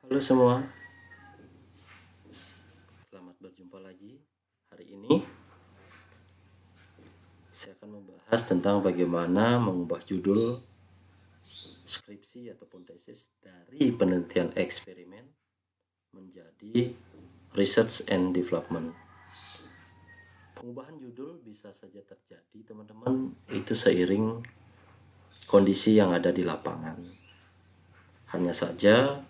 Halo semua, selamat berjumpa lagi. Hari ini saya akan membahas tentang bagaimana mengubah judul skripsi ataupun tesis dari penelitian eksperimen menjadi research and development. Pengubahan judul bisa saja terjadi, teman-teman, itu seiring kondisi yang ada di lapangan. Hanya saja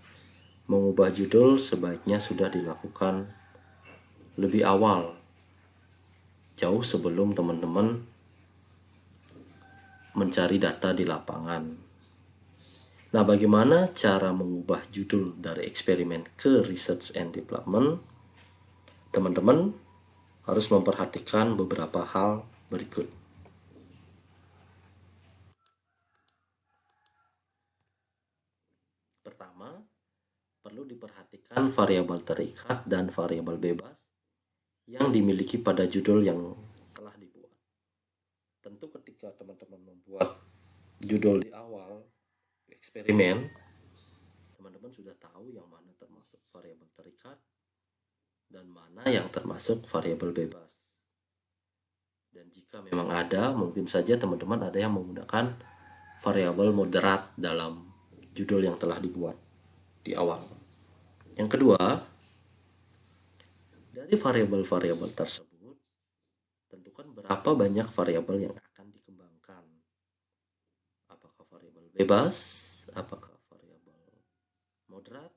mengubah judul sebaiknya sudah dilakukan lebih awal, jauh sebelum teman-teman mencari data di lapangan. Nah, bagaimana cara mengubah judul dari eksperimen ke research and development? Teman-teman harus memperhatikan beberapa hal berikut. Pertama, perlu diperhatikan variabel terikat dan variabel bebas yang dimiliki pada judul yang telah dibuat. Tentu ketika teman-teman membuat judul di awal eksperimen, teman-teman sudah tahu yang mana termasuk variabel terikat dan mana yang termasuk variabel bebas. Dan jika memang ada, mungkin saja teman-teman ada yang menggunakan variabel moderat dalam judul yang telah dibuat di awal. Yang kedua, dari variabel-variabel tersebut, tentukan berapa banyak variabel yang akan dikembangkan. Apakah variabel bebas, apakah variabel moderat,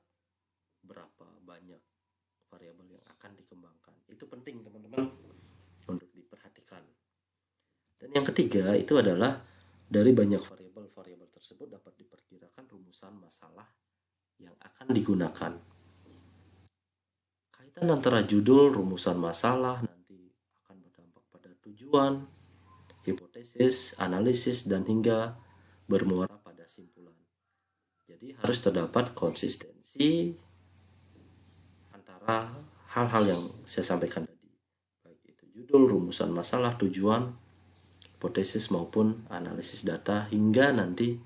berapa banyak variabel yang akan dikembangkan. Itu penting, teman-teman, untuk diperhatikan. Dan yang ketiga itu adalah dari banyak variabel-variabel tersebut dapat diperkirakan rumusan masalah yang akan digunakan. Kaitan antara judul, rumusan masalah nanti akan berdampak pada tujuan, hipotesis, analisis, dan hingga bermuara pada simpulan. Jadi harus terdapat konsistensi antara hal-hal yang saya sampaikan tadi, baik itu judul, rumusan masalah, tujuan, hipotesis maupun analisis data hingga nanti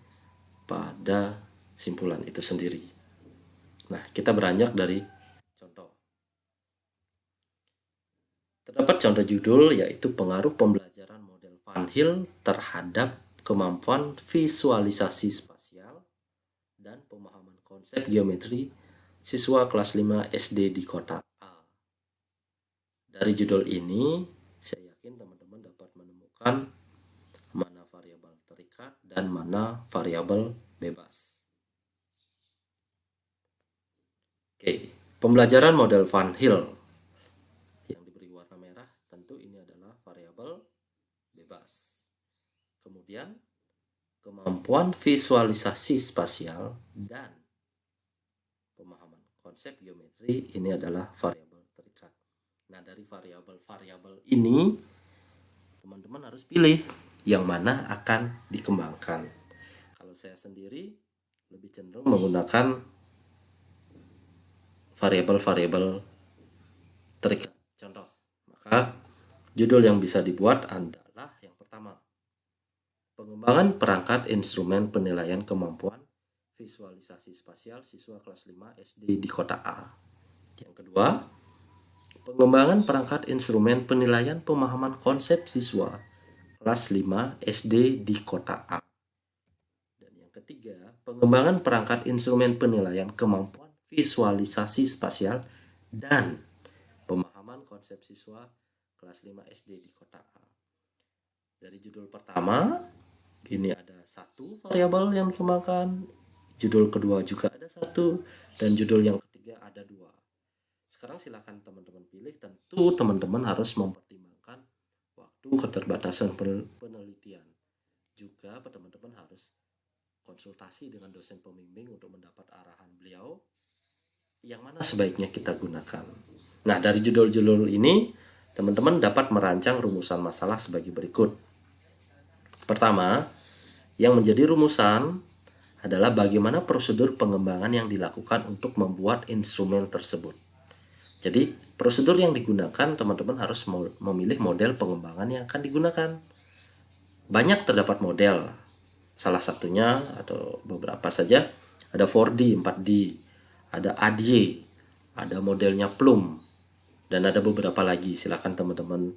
pada simpulan itu sendiri. Nah, kita beranjak dari contoh. Terdapat contoh judul yaitu pengaruh pembelajaran model Van Hill terhadap kemampuan visualisasi spasial dan pemahaman konsep geometri siswa kelas 5 SD di kota A. Dari judul ini, saya yakin teman-teman dapat menemukan mana variabel terikat dan mana variabel bebas. Oke, pembelajaran model Van Hill yang diberi warna merah, tentu ini adalah variabel bebas. Kemudian, kemampuan visualisasi spasial dan pemahaman konsep geometri ini adalah variabel terikat. Nah, dari variabel-variabel ini, teman-teman harus pilih yang mana akan dikembangkan. Kalau saya sendiri lebih cenderung menggunakan variabel-variabel terikat. Contoh, maka judul yang bisa dibuat adalah yang pertama, pengembangan perangkat instrumen penilaian kemampuan visualisasi spasial siswa kelas 5 SD di kota A. Yang kedua, pengembangan perangkat instrumen penilaian pemahaman konsep siswa kelas 5 SD di kota A. Dan yang ketiga, pengembangan perangkat instrumen penilaian kemampuan visualisasi spasial dan pemahaman konsep siswa kelas 5 SD di kota A. Dari judul pertama, ini ada satu variabel yang dikembangkan, judul kedua juga ada satu, dan judul yang ketiga ada dua. Sekarang silakan teman-teman pilih, tentu teman-teman harus mempertimbangkan waktu keterbatasan penelitian. Juga teman-teman harus konsultasi dengan dosen pembimbing untuk mendapat arahan beliau yang mana sebaiknya kita gunakan. Nah, dari judul-judul ini, teman-teman dapat merancang rumusan masalah sebagai berikut. Pertama, yang menjadi rumusan adalah bagaimana prosedur pengembangan yang dilakukan untuk membuat instrumen tersebut. Jadi, prosedur yang digunakan, teman-teman harus memilih model pengembangan yang akan digunakan. Banyak terdapat model, salah satunya atau beberapa saja ada 4D, 4D, ada ADY, ada modelnya Plum, dan ada beberapa lagi. Silahkan teman-teman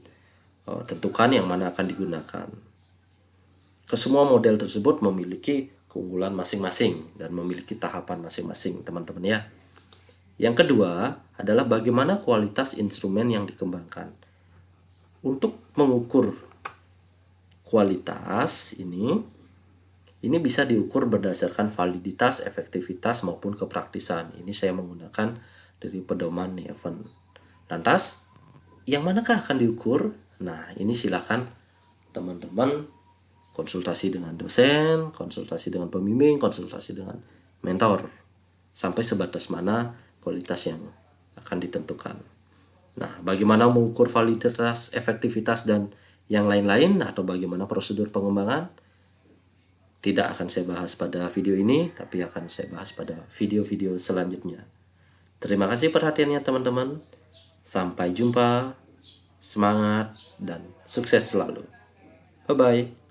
tentukan yang mana akan digunakan. Kesemua model tersebut memiliki keunggulan masing-masing dan memiliki tahapan masing-masing, teman-teman ya. Yang kedua adalah bagaimana kualitas instrumen yang dikembangkan. Untuk mengukur kualitas ini bisa diukur berdasarkan validitas, efektivitas maupun kepraktisan. Ini saya menggunakan dari pedoman Neven. Lantas, yang manakah akan diukur? Nah, ini silakan teman-teman konsultasi dengan dosen, konsultasi dengan pembimbing, konsultasi dengan mentor, sampai sebatas mana kualitas yang akan ditentukan. Nah, bagaimana mengukur validitas, efektivitas, dan yang lain-lain, atau bagaimana prosedur pengembangan, tidak akan saya bahas pada video ini, tapi akan saya bahas pada video-video selanjutnya. Terima kasih perhatiannya teman-teman. Sampai jumpa, semangat, dan sukses selalu. Bye-bye.